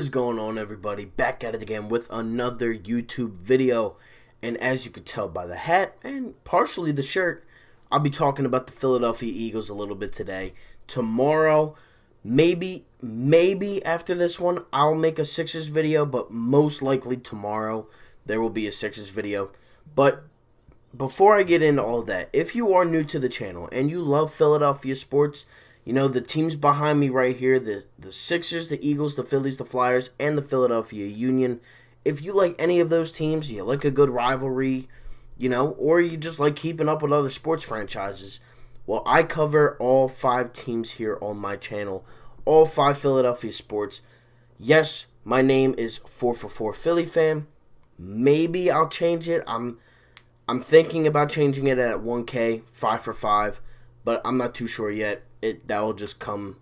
is going on, everybody? Back at it again with another YouTube video. And as you could tell by the hat and partially the shirt, I'll be talking about the Philadelphia Eagles a little bit today. Tomorrow, maybe after this one, I'll make a Sixers video, but most likely tomorrow there will be a Sixers video. But before I get into all that, if you are new to the channel and you love Philadelphia sports, you know, the teams behind me right here, the Sixers, the Eagles, the Phillies, the Flyers, and the Philadelphia Union. If you like any of those teams, you like a good rivalry, you know, or you just like keeping up with other sports franchises, well, I cover all 5 teams here on my channel, all 5 Philadelphia sports. Yes, my name is 4for4 Philly Fan. Maybe I'll change it. I'm thinking about changing it at 1K, 5for5, but I'm not too sure yet. That will just come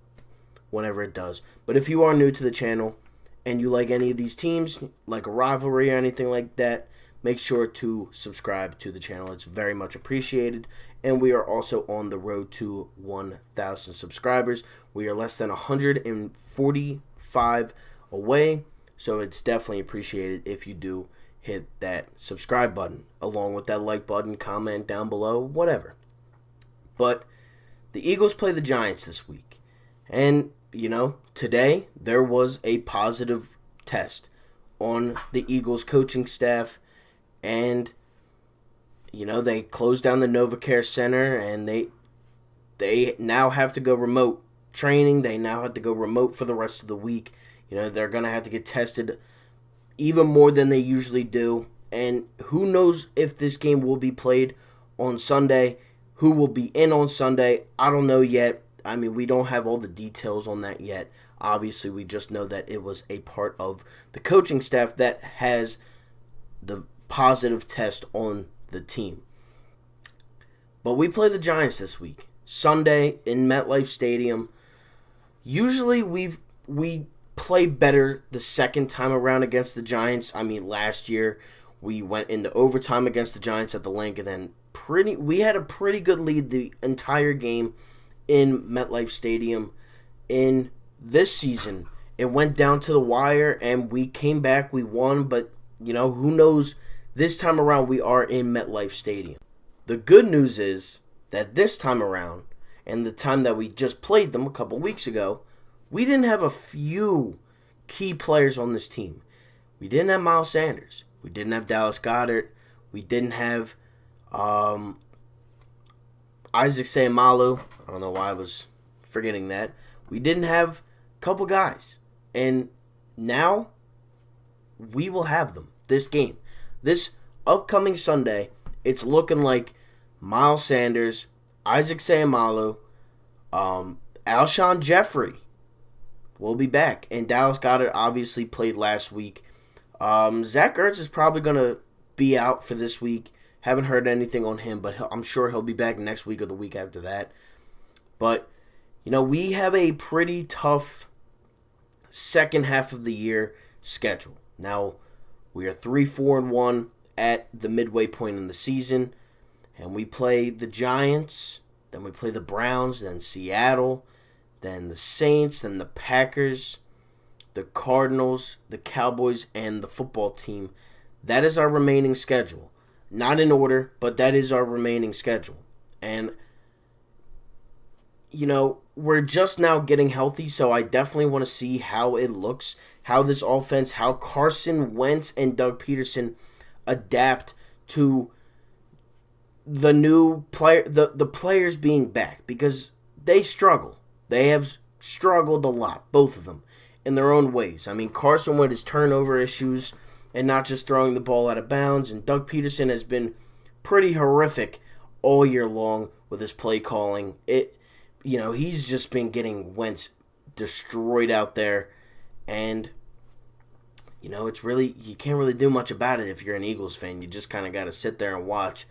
whenever it does. But if you are new to the channel and you like any of these teams, like a rivalry or anything like that, make sure to subscribe to the channel. It's very much appreciated. And we are also on the road to 1,000 subscribers. We are less than 145 away, so it's definitely appreciated if you do hit that subscribe button, along with that like button, comment down below, whatever. But the Eagles play the Giants this week. And, you know, today there was a positive test on the Eagles coaching staff. And, you know, they closed down the NovaCare Center and they now have to go remote training. They now have to go remote for the rest of the week. You know, they're going to have to get tested even more than they usually do. And who knows if this game will be played on Sunday. Who will be in on Sunday, I don't know yet. I mean, we don't have all the details on that yet. Obviously, we just know that it was a part of the coaching staff that has the positive test on the team. But we play the Giants this week, Sunday in MetLife Stadium. Usually we play better the second time around against the Giants. I mean, last year we went into overtime against the Giants at the Link, and then we had a pretty good lead the entire game in MetLife Stadium. In this season, it went down to the wire, and we came back, we won, but, you know, who knows, this time around we are in MetLife Stadium. The good news is that this time around, and the time that we just played them a couple weeks ago, we didn't have a few key players on this team. We didn't have Miles Sanders. We didn't have Dallas Goedert. We didn't have Isaac Seumalo. I don't know why I was forgetting that. We didn't have a couple guys. And now we will have them this game. This upcoming Sunday, it's looking like Miles Sanders, Isaac Seumalo, Alshon Jeffrey will be back. And Dallas Goedert obviously played last week. Zach Ertz is probably going to be out for this week. Haven't heard anything on him, but I'm sure he'll be back next week or the week after that. But, you know, we have a pretty tough second half of the year schedule. Now, we are 3-4-1 at the midway point in the season, and we play the Giants, then we play the Browns, then Seattle, then the Saints, then the Packers, the Cardinals, the Cowboys, and the football team. That is our remaining schedule. Not in order, but that is our remaining schedule. And, you know, we're just now getting healthy, so I definitely want to see how it looks, how this offense, how Carson, Wentz, and Doug Peterson adapt to the new player, the players being back, because they struggle. They have struggled a lot, both of them, in their own ways. I mean, Carson with his turnover issues and not just throwing the ball out of bounds. And Doug Peterson has been pretty horrific all year long with his play calling. You know, he's just been getting Wentz destroyed out there. And, you know, it's really, you can't really do much about it if you're an Eagles fan. You just kind of got to sit there and watch.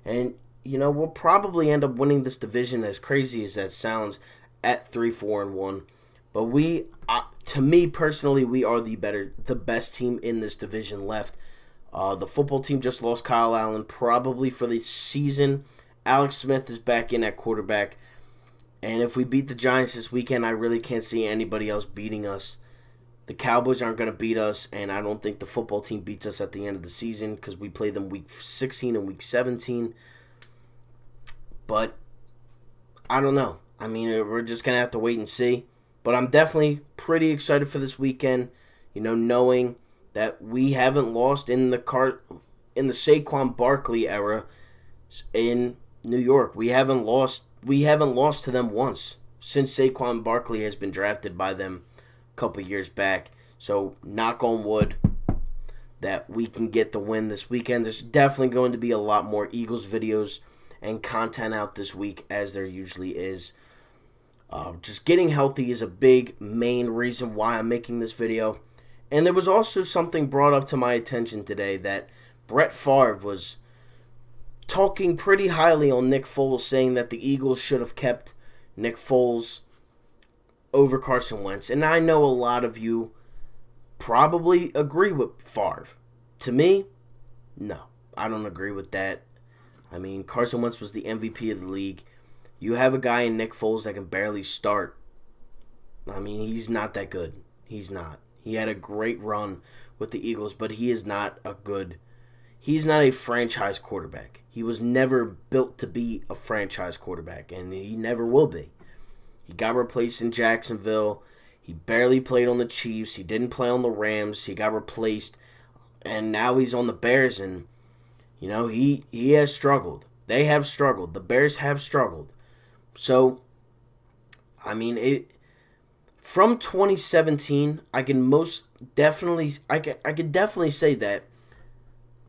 And, you know, we'll probably end up winning this division, as crazy as that sounds, at 3-4-1. But to me personally, we are the best team in this division left. The football team just lost Kyle Allen, probably for the season. Alex Smith is back in at quarterback. And if we beat the Giants this weekend, I really can't see anybody else beating us The Cowboys aren't going to beat us, and I don't think the football team beats us at the end of the season because we play them week 16 and week 17. But I don't know. I mean, we're just going to have to wait and see. But I'm definitely pretty excited for this weekend, knowing that we haven't lost in the Saquon Barkley era in New York. We haven't lost to them once since Saquon Barkley has been drafted by them a couple years back. So knock on wood that we can get the win this weekend. There's definitely going to be a lot more Eagles videos and content out this week, as there usually is. Just getting healthy is a big main reason why I'm making this video. And there was also something brought up to my attention today that Brett Favre was talking pretty highly on Nick Foles, saying that the Eagles should have kept Nick Foles over Carson Wentz. And I know a lot of you probably agree with Favre. To me, no, I don't agree with that. I mean, Carson Wentz was the MVP of the league. You have a guy in Nick Foles that can barely start. I mean, he's not that good. He's not. He had a great run with the Eagles, but he's not a franchise quarterback. He was never built to be a franchise quarterback, and he never will be. He got replaced in Jacksonville. He barely played on the Chiefs. He didn't play on the Rams. He got replaced, and now he's on the Bears, and he has struggled. They have struggled. The Bears have struggled. So, I mean, from 2017, I can definitely say that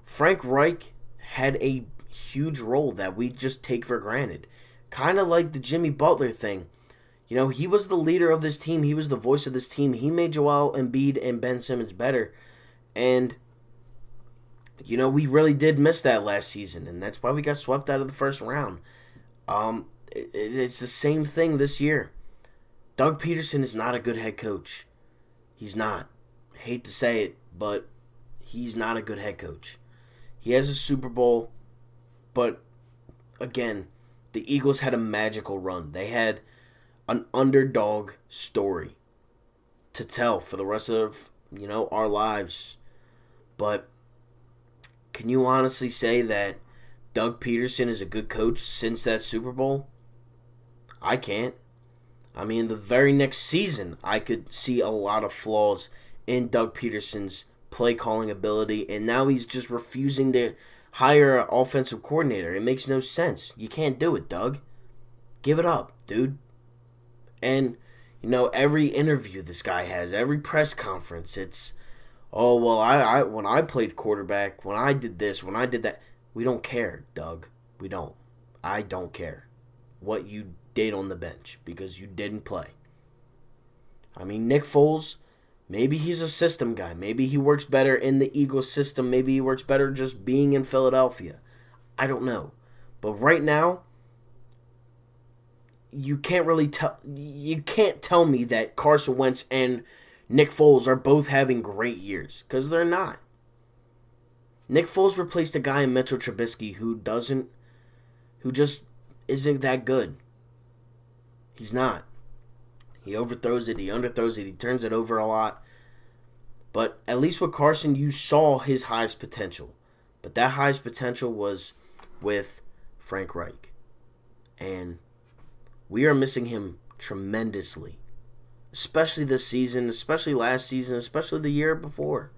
Frank Reich had a huge role that we just take for granted. Kind of like the Jimmy Butler thing. He was the leader of this team. He was the voice of this team. He made Joel Embiid and Ben Simmons better. And, we really did miss that last season. And that's why we got swept out of the first round. It's the same thing this year. Doug Peterson is not a good head coach. He's not. I hate to say it, but he's not a good head coach. He has a Super Bowl, but again, the Eagles had a magical run. They had an underdog story to tell for the rest of, our lives. But can you honestly say that Doug Peterson is a good coach since that Super Bowl? I can't. I mean, the very next season, I could see a lot of flaws in Doug Peterson's play calling ability, and now he's just refusing to hire an offensive coordinator. It makes no sense. You can't do it, Doug. Give it up, dude. And, every interview this guy has, every press conference, it's, oh, well, I when I played quarterback, when I did this, when I did that. We don't care, Doug. We don't. I don't care what you did on the bench because you didn't play. I mean, Nick Foles, maybe he's a system guy. Maybe he works better in the Eagles system. Maybe he works better just being in Philadelphia. I don't know. But right now, you can't tell me that Carson Wentz and Nick Foles are both having great years, because they're not. Nick Foles replaced a guy in Mitchell Trubisky who just isn't that good. He's not. He overthrows it, he underthrows it, he turns it over a lot. But at least with Carson, you saw his highest potential. But that highest potential was with Frank Reich. And we are missing him tremendously. Especially this season, especially last season, especially the year before.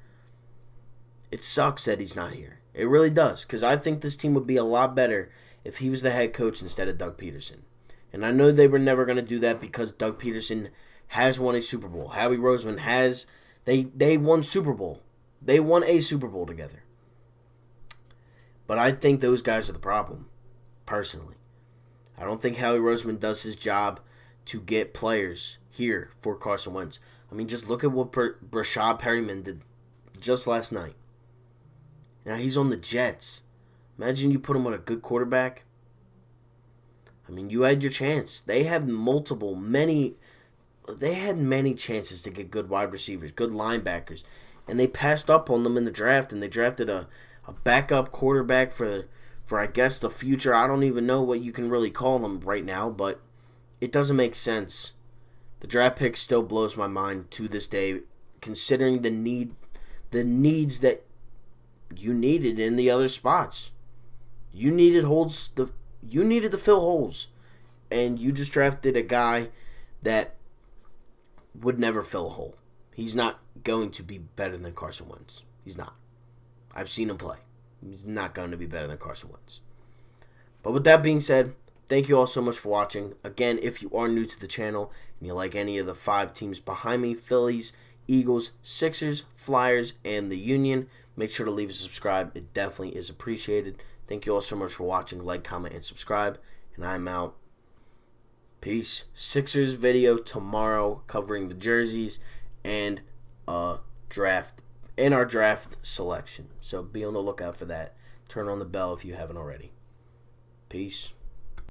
It sucks that he's not here. It really does, because I think this team would be a lot better if he was the head coach instead of Doug Peterson. And I know they were never going to do that because Doug Peterson has won a Super Bowl. Howie Roseman has. They won Super Bowl. They won a Super Bowl together. But I think those guys are the problem, personally. I don't think Howie Roseman does his job to get players here for Carson Wentz. I mean, just look at what Brashad Perryman did just last night. Now he's on the Jets. Imagine you put him on a good quarterback. I mean, you had your chance. They had many chances to get good wide receivers, good linebackers, and they passed up on them in the draft, and they drafted a backup quarterback for I guess the future. I don't even know what you can really call them right now, but it doesn't make sense. The draft pick still blows my mind to this day. considering the needs that you needed in the other spots. You needed to fill holes, and you just drafted a guy that would never fill a hole. He's not going to be better than Carson Wentz. He's not. I've seen him play. He's not going to be better than Carson Wentz. But with that being said, thank you all so much for watching. Again, if you are new to the channel and you like any of the 5 teams behind me, Phillies, Eagles, Sixers, Flyers, and the Union, make sure to leave a subscribe. It definitely is appreciated. Thank you all so much for watching. Like, comment, and subscribe. And I'm out. Peace. Sixers video tomorrow covering the jerseys and our draft selection. So be on the lookout for that. Turn on the bell if you haven't already. Peace.